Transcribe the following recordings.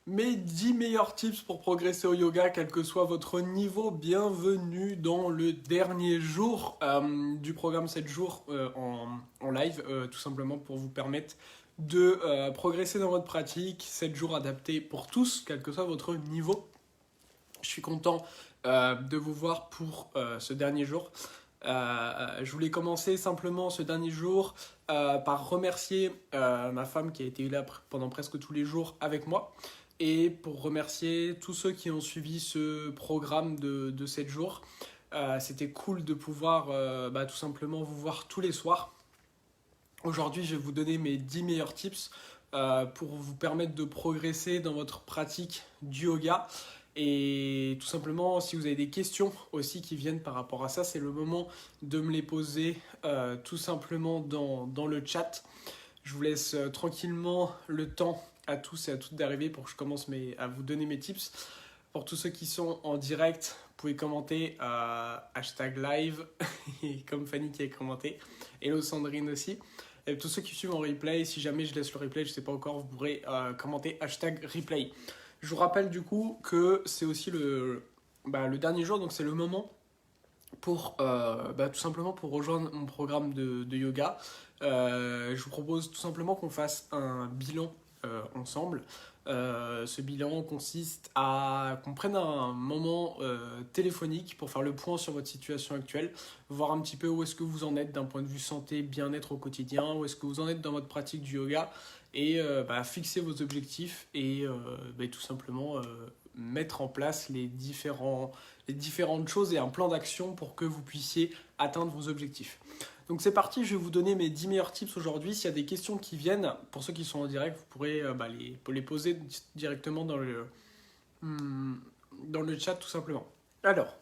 Mes 10 meilleurs tips pour progresser au yoga, quel que soit votre niveau. Bienvenue dans le dernier jour du programme 7 jours en live, tout simplement pour vous permettre de progresser dans votre pratique. 7 jours adaptés pour tous, quel que soit votre niveau. Je suis content de vous voir pour ce dernier jour. Je voulais commencer simplement ce dernier jour par remercier ma femme qui a été là pendant presque tous les jours avec moi et pour remercier tous ceux qui ont suivi ce programme de 7 jours. C'était cool de pouvoir tout simplement vous voir tous les soirs. Aujourd'hui, je vais vous donner mes 10 meilleurs tips pour vous permettre de progresser dans votre pratique du yoga. Et tout simplement, si vous avez des questions aussi qui viennent par rapport à ça, c'est le moment de me les poser tout simplement dans le chat. Je vous laisse tranquillement le temps à tous et à toutes d'arriver pour que je commence à vous donner mes tips. Pour tous ceux qui sont en direct, vous pouvez commenter hashtag live, comme Fanny qui a commenté, hello Sandrine aussi. Et tous ceux qui suivent en replay, si jamais je laisse le replay, je ne sais pas encore, vous pourrez commenter hashtag replay. Je vous rappelle du coup que c'est aussi le dernier jour, donc c'est le moment pour tout simplement pour rejoindre mon programme de yoga. Je vous propose tout simplement qu'on fasse un bilan ensemble. Ce bilan consiste à qu'on prenne un moment téléphonique pour faire le point sur votre situation actuelle, voir un petit peu où est-ce que vous en êtes d'un point de vue santé, bien-être au quotidien, où est-ce que vous en êtes dans votre pratique du yoga et fixer vos objectifs et tout simplement mettre en place les différentes choses et un plan d'action pour que vous puissiez atteindre vos objectifs. Donc c'est parti, je vais vous donner mes 10 meilleurs tips aujourd'hui. S'il y a des questions qui viennent, pour ceux qui sont en direct, vous pourrez les poser directement dans le chat tout simplement. Alors,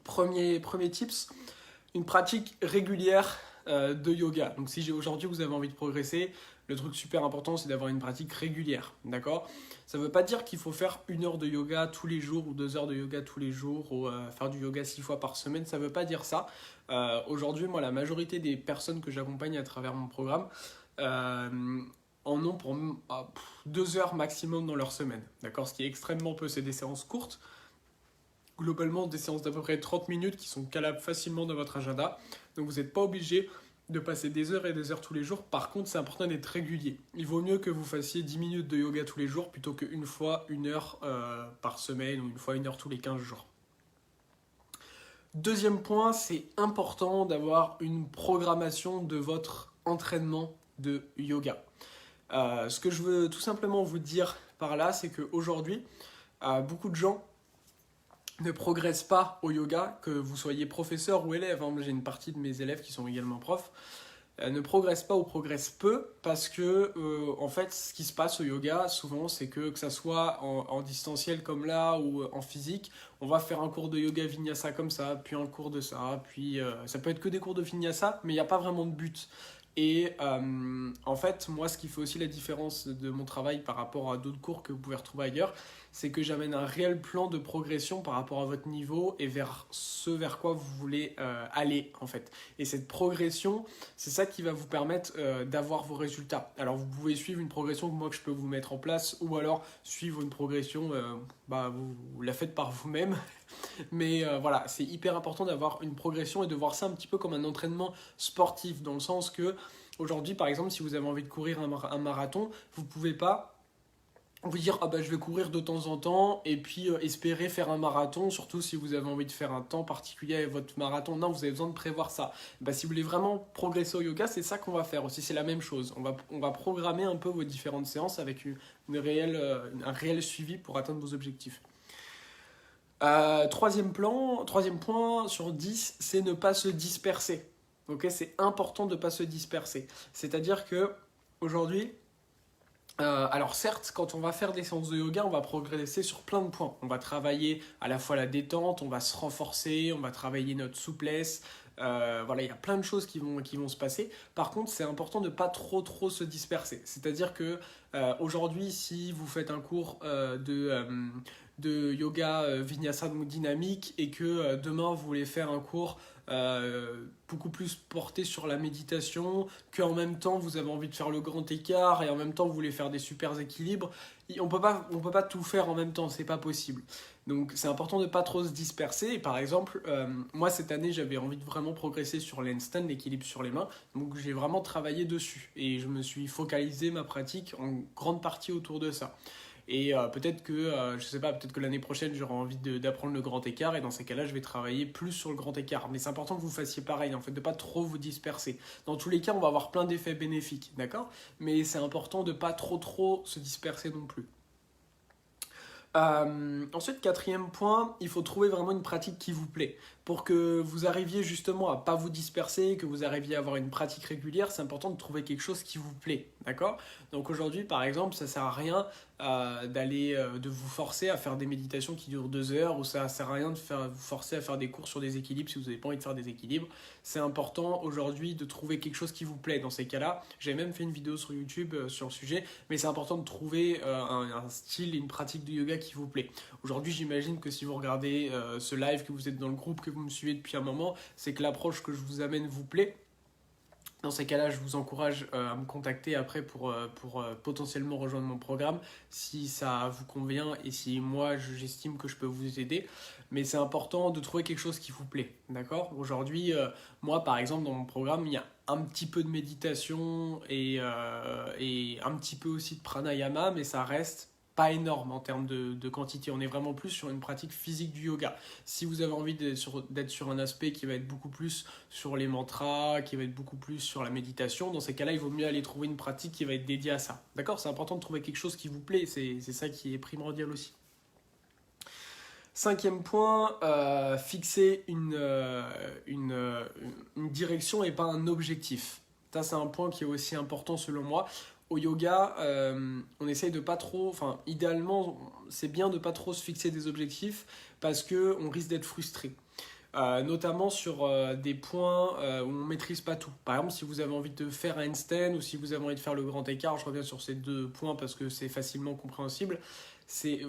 premier tips, une pratique régulière de yoga. Donc si aujourd'hui vous avez envie de progresser, le truc super important c'est d'avoir une pratique régulière, d'accord ? Ça ne veut pas dire qu'il faut faire 1 heure de yoga tous les jours ou 2 heures de yoga tous les jours ou faire du yoga 6 fois par semaine, ça ne veut pas dire ça. Aujourd'hui, moi, la majorité des personnes que j'accompagne à travers mon programme en ont pour 2 heures maximum dans leur semaine, d'accord ? Ce qui est extrêmement peu, c'est des séances courtes. Globalement, des séances d'à peu près 30 minutes qui sont calables facilement dans votre agenda. Donc, vous n'êtes pas obligé de passer des heures et des heures tous les jours. Par contre, c'est important d'être régulier. Il vaut mieux que vous fassiez 10 minutes de yoga tous les jours plutôt qu'une fois 1 heure par semaine ou une fois 1 heure tous les 15 jours. Deuxième point, c'est important d'avoir une programmation de votre entraînement de yoga. Ce que je veux tout simplement vous dire par là, c'est qu'aujourd'hui, beaucoup de gens ne progressent pas au yoga, que vous soyez professeur ou élève. J'ai une partie de mes élèves qui sont également profs. Ne progressent pas ou progressent peu parce que en fait ce qui se passe au yoga souvent c'est que ça soit en distanciel comme là ou en physique, on va faire un cours de yoga vinyasa comme ça, puis un cours de ça, puis ça peut être que des cours de vinyasa mais il n'y a pas vraiment de but. Et en fait, moi, ce qui fait aussi la différence de mon travail par rapport à d'autres cours que vous pouvez retrouver ailleurs, c'est que j'amène un réel plan de progression par rapport à votre niveau et vers ce vers quoi vous voulez aller, en fait. Et cette progression, c'est ça qui va vous permettre d'avoir vos résultats. Alors, vous pouvez suivre une progression que je peux vous mettre en place, ou alors suivre une progression, vous la faites par vous-même. Mais voilà, c'est hyper important d'avoir une progression et de voir ça un petit peu comme un entraînement sportif, dans le sens que aujourd'hui, par exemple, si vous avez envie de courir un marathon, vous ne pouvez pas vous dire je vais courir de temps en temps et puis espérer faire un marathon, surtout si vous avez envie de faire un temps particulier avec votre marathon. Non, vous avez besoin de prévoir ça. Si vous voulez vraiment progresser au yoga, c'est ça qu'on va faire aussi, c'est la même chose. On va programmer un peu vos différentes séances avec un réel suivi pour atteindre vos objectifs. Troisième point sur 10, c'est ne pas se disperser. Okay, c'est important de ne pas se disperser. C'est-à-dire que aujourd'hui, alors certes, quand on va faire des séances de yoga, on va progresser sur plein de points. On va travailler à la fois la détente, on va se renforcer, on va travailler notre souplesse. Il y a plein de choses qui vont se passer. Par contre, c'est important de ne pas trop se disperser. C'est-à-dire que aujourd'hui, si vous faites un cours de yoga vinyasa donc dynamique et que demain vous voulez faire un cours beaucoup plus porté sur la méditation, qu'en même temps vous avez envie de faire le grand écart et en même temps vous voulez faire des super équilibres. On peut pas tout faire en même temps, c'est pas possible. Donc c'est important de ne pas trop se disperser. Et par exemple, moi cette année j'avais envie de vraiment progresser sur l'handstand, l'équilibre sur les mains. Donc j'ai vraiment travaillé dessus et je me suis focalisé ma pratique en grande partie autour de ça. Et peut-être que, je sais pas, peut-être que l'année prochaine j'aurai envie d'apprendre le grand écart et dans ces cas-là je vais travailler plus sur le grand écart. Mais c'est important que vous fassiez pareil, en fait, de pas trop vous disperser. Dans tous les cas, on va avoir plein d'effets bénéfiques, d'accord? Mais c'est important de pas trop se disperser non plus. Ensuite, quatrième point, il faut trouver vraiment une pratique qui vous plaît. Pour que vous arriviez justement à pas vous disperser, que vous arriviez à avoir une pratique régulière, c'est important de trouver quelque chose qui vous plaît, d'accord? Donc aujourd'hui, par exemple, ça sert à rien de vous forcer à faire des méditations qui durent 2 heures, ou ça sert à rien de vous forcer à faire des cours sur des équilibres si vous n'avez pas envie de faire des équilibres. C'est important aujourd'hui de trouver quelque chose qui vous plaît. Dans ces cas-là, j'ai même fait une vidéo sur YouTube sur le sujet, mais c'est important de trouver un style et une pratique de yoga qui vous plaît. Aujourd'hui, j'imagine que si vous regardez ce live, que vous êtes dans le groupe, que vous me suivez depuis un moment, c'est que l'approche que je vous amène vous plaît. Dans ces cas-là, je vous encourage à me contacter après pour potentiellement rejoindre mon programme si ça vous convient et si moi j'estime que je peux vous aider. Mais c'est important de trouver quelque chose qui vous plaît, d'accord? Aujourd'hui, moi par exemple dans mon programme, il y a un petit peu de méditation et un petit peu aussi de pranayama, mais ça reste pas énorme en termes de quantité. On est vraiment plus sur une pratique physique du yoga. Si vous avez envie d'être sur un aspect qui va être beaucoup plus sur les mantras, qui va être beaucoup plus sur la méditation, dans ces cas-là, il vaut mieux aller trouver une pratique qui va être dédiée à ça. D'accord? C'est important de trouver quelque chose qui vous plaît, c'est ça qui est primordial aussi. Cinquième point, fixer une direction et pas un objectif. Ça, c'est un point qui est aussi important selon moi. Au yoga, on essaye de pas trop, enfin, idéalement, c'est bien de pas trop se fixer des objectifs parce qu'on risque d'être frustré. Notamment sur des points où on ne maîtrise pas tout. Par exemple, si vous avez envie de faire un handstand ou si vous avez envie de faire le grand écart, je reviens sur ces 2 points parce que c'est facilement compréhensible.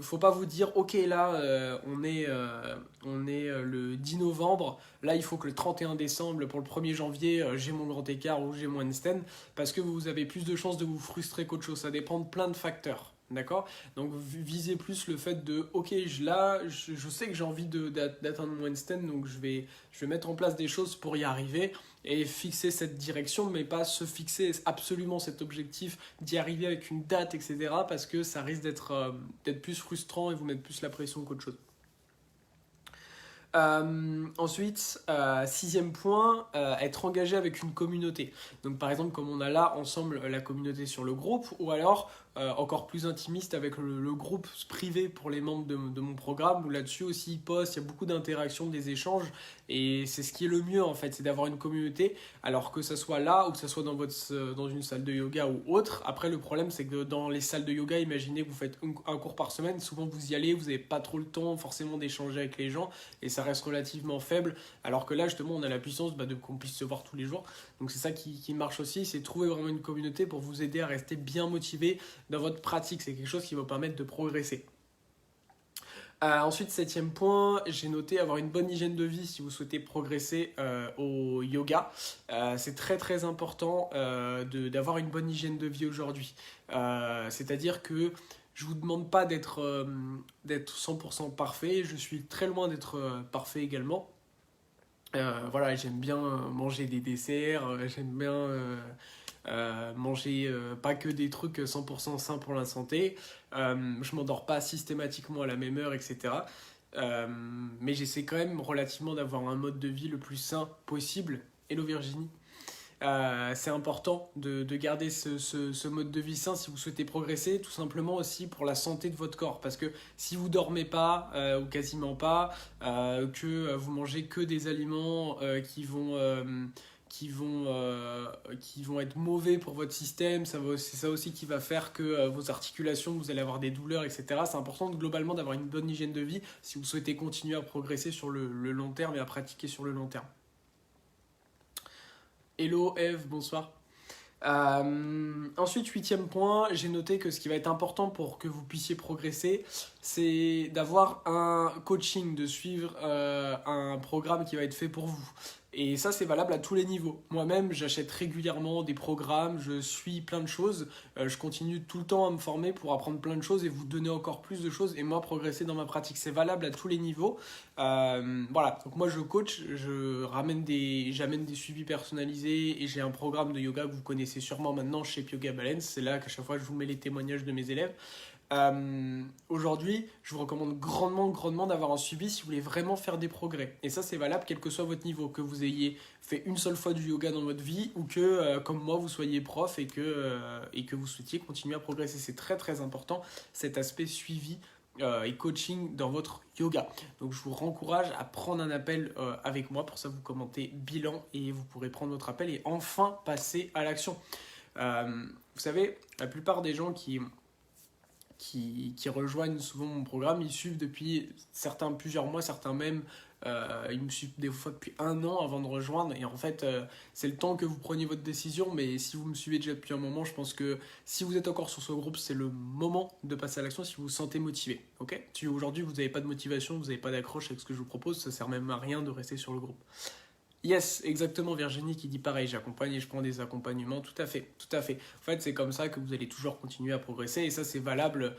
Faut pas vous dire, ok, là, on est le 10 novembre, là, il faut que le 31 décembre, pour le 1er janvier, j'ai mon grand écart ou j'ai mon handstand, parce que vous avez plus de chances de vous frustrer qu'autre chose. Ça dépend de plein de facteurs. D'accord? Donc visez plus le fait de ok, je sais que j'ai envie d'atteindre mon handstand, donc je vais mettre en place des choses pour y arriver et fixer cette direction, mais pas se fixer absolument cet objectif d'y arriver avec une date, etc. parce que ça risque d'être plus frustrant et vous mettre plus la pression qu'autre chose. Ensuite, 6e point, être engagé avec une communauté. Donc par exemple, comme on a là ensemble la communauté sur le groupe, ou alors encore plus intimiste avec le groupe privé pour les membres de mon programme, où là-dessus aussi ils postent, il y a beaucoup d'interactions, des échanges, et c'est ce qui est le mieux en fait, c'est d'avoir une communauté, alors que ça soit là ou que ça soit dans une salle de yoga ou autre. Après le problème c'est que dans les salles de yoga, imaginez que vous faites un cours par semaine, souvent vous y allez, vous n'avez pas trop le temps forcément d'échanger avec les gens, et ça reste relativement faible, alors que là justement on a la puissance qu'on puisse se voir tous les jours. Donc c'est ça qui marche aussi, c'est trouver vraiment une communauté pour vous aider à rester bien motivé dans votre pratique. C'est quelque chose qui va vous permettre de progresser. Ensuite, 7e point, j'ai noté avoir une bonne hygiène de vie si vous souhaitez progresser au yoga. C'est très très important d'avoir une bonne hygiène de vie aujourd'hui. C'est-à-dire que je ne vous demande pas d'être 100% parfait, je suis très loin d'être parfait également. Voilà, j'aime bien manger des desserts, j'aime bien manger pas que des trucs 100% sains pour la santé. Je m'endors pas systématiquement à la même heure, etc. Mais j'essaie quand même relativement d'avoir un mode de vie le plus sain possible. Hello Virginie. C'est important de garder ce mode de vie sain si vous souhaitez progresser, tout simplement aussi pour la santé de votre corps, parce que si vous dormez pas ou quasiment pas, que vous mangez que des aliments qui vont être mauvais pour votre système, c'est ça aussi qui va faire que vos articulations, vous allez avoir des douleurs, etc. C'est important globalement d'avoir une bonne hygiène de vie si vous souhaitez continuer à progresser sur le long terme et à pratiquer sur le long terme. Hello Eve, bonsoir. Ensuite, 8e point, j'ai noté que ce qui va être important pour que vous puissiez progresser, c'est d'avoir un coaching, de suivre un programme qui va être fait pour vous. Et ça, c'est valable à tous les niveaux. Moi-même, j'achète régulièrement des programmes, je suis plein de choses, je continue tout le temps à me former pour apprendre plein de choses et vous donner encore plus de choses et moi progresser dans ma pratique. C'est valable à tous les niveaux. Voilà, donc moi je coach, j'amène des suivis personnalisés et j'ai un programme de yoga que vous connaissez sûrement maintenant chez Yoga Balance. C'est là qu'à chaque fois je vous mets les témoignages de mes élèves. Aujourd'hui, je vous recommande grandement d'avoir un suivi si vous voulez vraiment faire des progrès. Et ça, c'est valable quel que soit votre niveau, que vous ayez fait une seule fois du yoga dans votre vie ou que, comme moi, vous soyez prof et que vous souhaitiez continuer à progresser. C'est très important, cet aspect suivi et coaching dans votre yoga. Donc, je vous encourage à prendre un appel avec moi. Pour ça, vous commentez bilan et vous pourrez prendre votre appel et enfin passer à l'action. Vous savez, la plupart des gens qui rejoignent souvent mon programme, ils suivent depuis certains plusieurs mois, certains même, ils me suivent des fois depuis 1 an avant de rejoindre. Et en fait, c'est le temps que vous preniez votre décision. Mais si vous me suivez déjà depuis un moment, je pense que si vous êtes encore sur ce groupe, c'est le moment de passer à l'action si vous vous sentez motivé. Okay, si aujourd'hui vous n'avez pas de motivation, vous n'avez pas d'accroche avec ce que je vous propose, ça ne sert même à rien de rester sur le groupe. Yes, exactement, Virginie qui dit pareil, j'accompagne et je prends des accompagnements, tout à fait. En fait, c'est comme ça que vous allez toujours continuer à progresser et ça, c'est valable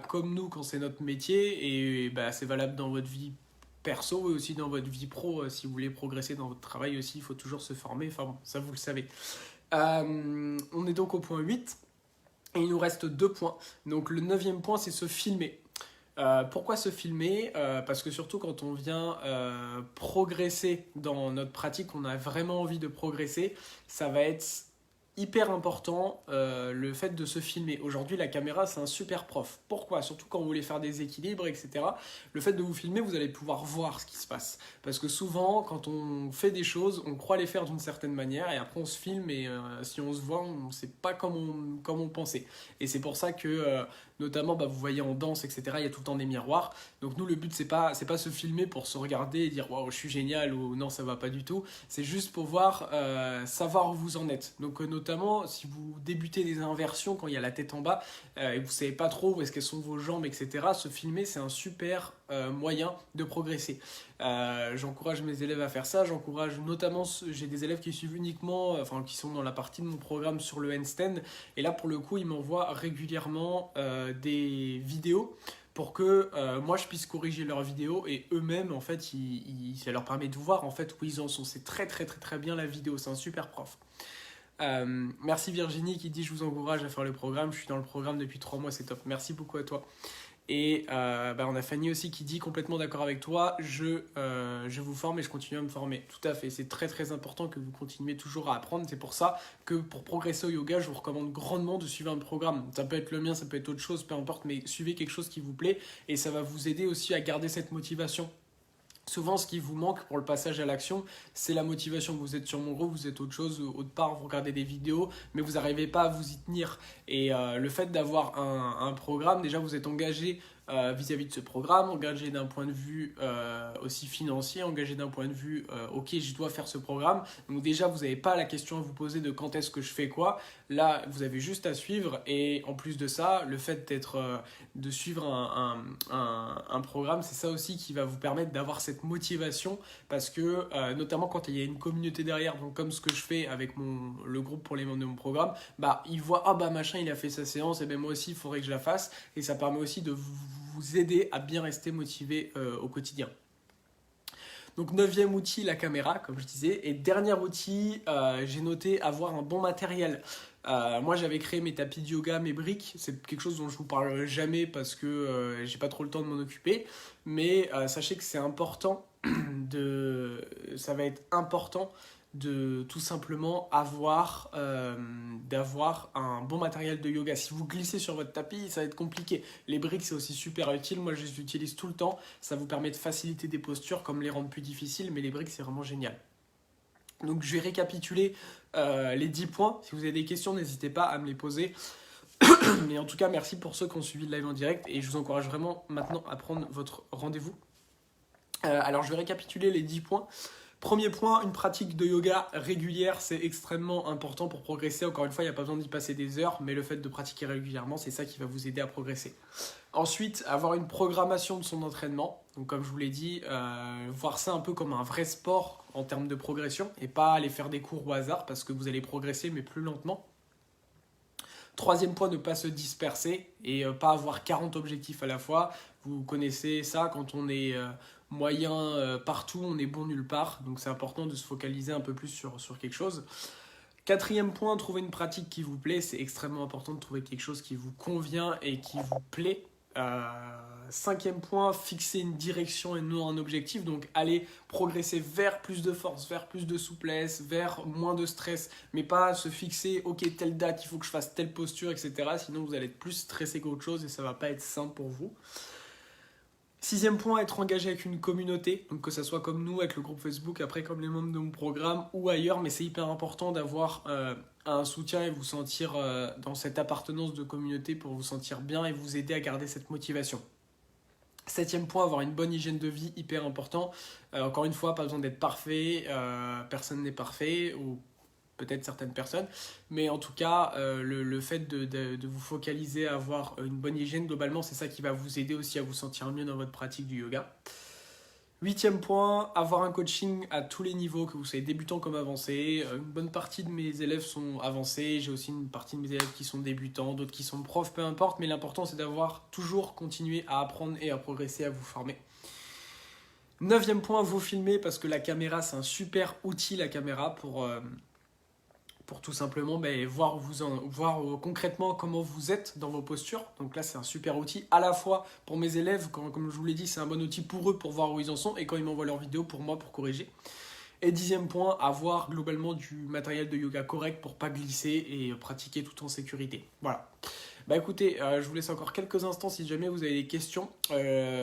comme nous quand c'est notre métier et c'est valable dans votre vie perso et aussi dans votre vie pro. Si vous voulez progresser dans votre travail aussi, il faut toujours se former, enfin bon, ça vous le savez. On est donc au point 8 et il nous reste 2 points. Donc le 9e point, c'est se filmer. Pourquoi se filmer parce que surtout quand on vient progresser dans notre pratique, on a vraiment envie de progresser, ça va être hyper important le fait de se filmer. Aujourd'hui, la caméra, c'est un super prof. Pourquoi ? Surtout quand vous voulez faire des équilibres, etc. Le fait de vous filmer, vous allez pouvoir voir ce qui se passe. Parce que souvent, quand on fait des choses, on croit les faire d'une certaine manière et après on se filme et si on se voit, on ne sait pas comme on pensait. Et c'est pour ça que, notamment, vous voyez en danse, etc., il y a tout le temps des miroirs. Donc nous, le but, c'est pas se filmer pour se regarder et dire « Waouh, je suis génial » ou « Non, ça va pas du tout ». C'est juste pour savoir où vous en êtes. Donc notamment, si vous débutez des inversions quand il y a la tête en bas et vous ne savez pas trop où est-ce qu'elles sont vos jambes, etc., se filmer, c'est un super moyen de progresser. J'encourage mes élèves à faire ça. J'encourage notamment, j'ai des élèves qui suivent uniquement, qui sont dans la partie de mon programme sur le handstand. Et là, pour le coup, ils m'envoient régulièrement des vidéos pour que moi je puisse corriger leurs vidéos et eux-mêmes en fait ça leur permet de voir en fait où ils en sont. C'est très bien la vidéo, c'est un super prof. Merci Virginie qui dit je vous encourage à faire le programme, je suis dans le programme depuis 3 mois, c'est top, merci beaucoup à toi. Et on a Fanny aussi qui dit complètement d'accord avec toi, je vous forme et je continue à me former. Tout à fait, c'est très important que vous continuez toujours à apprendre. C'est pour ça que pour progresser au yoga, je vous recommande grandement de suivre un programme. Ça peut être le mien, ça peut être autre chose, peu importe, mais suivez quelque chose qui vous plaît et ça va vous aider aussi à garder cette motivation. Souvent, ce qui vous manque pour le passage à l'action, c'est la motivation. Vous êtes sur mon groupe, vous êtes autre chose, autre part, vous regardez des vidéos, mais vous n'arrivez pas à vous y tenir. Et le fait d'avoir un programme, déjà vous êtes engagé vis-à-vis de ce programme, engagé d'un point de vue aussi financier, engagé d'un point de vue ok, je dois faire ce programme. Donc déjà, vous n'avez pas la question à vous poser de quand est-ce que je fais quoi. Là, vous avez juste à suivre. Et en plus de ça, le fait de suivre un programme, c'est ça aussi qui va vous permettre d'avoir cette motivation parce que notamment quand il y a une communauté derrière, donc comme ce que je fais avec le groupe pour les membres de mon programme, ils voient machin il a fait sa séance et moi aussi il faudrait que je la fasse et ça permet aussi de vous aider à bien rester motivé au quotidien. Donc 9e outil, la caméra, comme je disais. Et dernier outil, j'ai noté avoir un bon matériel. Moi, j'avais créé mes tapis de yoga, mes briques. C'est quelque chose dont je vous parle jamais parce que j'ai pas trop le temps de m'en occuper. Mais sachez que c'est important ça va être important de tout simplement d'avoir un bon matériel de yoga. Si vous glissez sur votre tapis, ça va être compliqué. Les briques, c'est aussi super utile. Moi, je les utilise tout le temps. Ça vous permet de faciliter des postures comme les rendre plus difficiles, mais les briques, c'est vraiment génial. Donc, je vais récapituler les 10 points. Si vous avez des questions, n'hésitez pas à me les poser. Mais en tout cas, merci pour ceux qui ont suivi le live en direct et je vous encourage vraiment maintenant à prendre votre rendez-vous. Alors, je vais récapituler les 10 points. Premier point, une pratique de yoga régulière, c'est extrêmement important pour progresser. Encore une fois, il n'y a pas besoin d'y passer des heures, mais le fait de pratiquer régulièrement, c'est ça qui va vous aider à progresser. Ensuite, avoir une programmation de son entraînement. Donc comme je vous l'ai dit, voir ça un peu comme un vrai sport en termes de progression et pas aller faire des cours au hasard parce que vous allez progresser mais plus lentement. Troisième point, ne pas se disperser et pas avoir 40 objectifs à la fois. Vous connaissez ça, quand on est moyen partout, on est bon nulle part. Donc c'est important de se focaliser un peu plus sur quelque chose. Quatrième point, trouver une pratique qui vous plaît. C'est extrêmement important de trouver quelque chose qui vous convient et qui vous plaît. Cinquième point, fixer une direction et non un objectif. Donc aller progresser vers plus de force, vers plus de souplesse, vers moins de stress, mais pas se fixer, ok, telle date, il faut que je fasse telle posture, etc. Sinon vous allez être plus stressé qu'autre chose et ça va pas être sain pour vous. Sixième point, être engagé avec une communauté, donc que ça soit comme nous, avec le groupe Facebook, après comme les membres de mon programme ou ailleurs, mais c'est hyper important d'avoir un soutien et vous sentir dans cette appartenance de communauté pour vous sentir bien et vous aider à garder cette motivation. Septième point, avoir une bonne hygiène de vie, hyper important. Encore une fois, pas besoin d'être parfait, personne n'est parfait, ou peut-être certaines personnes, mais en tout cas, le fait de vous focaliser à avoir une bonne hygiène, globalement, c'est ça qui va vous aider aussi à vous sentir mieux dans votre pratique du yoga. Huitième point, avoir un coaching à tous les niveaux, que vous soyez débutant comme avancé. Une bonne partie de mes élèves sont avancés, j'ai aussi une partie de mes élèves qui sont débutants, d'autres qui sont profs, peu importe, mais l'important c'est d'avoir toujours continué à apprendre et à progresser, à vous former. Neuvième point, vous filmer, parce que la caméra, c'est un super outil, la caméra, pour tout simplement voir concrètement comment vous êtes dans vos postures. Donc là, c'est un super outil, à la fois pour mes élèves, comme je vous l'ai dit, c'est un bon outil pour eux pour voir où ils en sont, et quand ils m'envoient leurs vidéos, pour moi, pour corriger. Et dixième point, avoir globalement du matériel de yoga correct pour pas glisser et pratiquer tout en sécurité. Voilà. Bah écoutez, je vous laisse encore quelques instants si jamais vous avez des questions.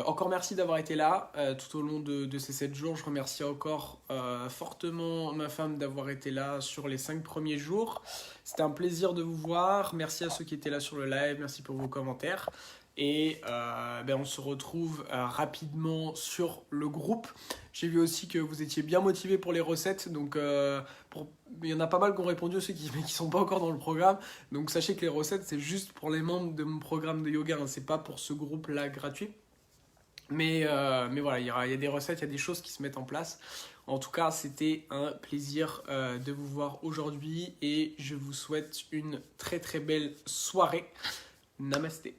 Encore merci d'avoir été là tout au long de ces 7 jours. Je remercie encore fortement ma femme d'avoir été là sur les 5 premiers jours. C'était un plaisir de vous voir. Merci à ceux qui étaient là sur le live. Merci pour vos commentaires. Et on se retrouve rapidement sur le groupe. J'ai vu aussi que vous étiez bien motivés pour les recettes. Donc il y en a pas mal qui ont répondu, ceux qui ne sont pas encore dans le programme. Donc sachez que les recettes, c'est juste pour les membres de mon programme de yoga. C'est pas pour ce groupe-là gratuit. Mais voilà, il y a des recettes, il y a des choses qui se mettent en place. En tout cas, c'était un plaisir de vous voir aujourd'hui. Et je vous souhaite une très très belle soirée. Namasté.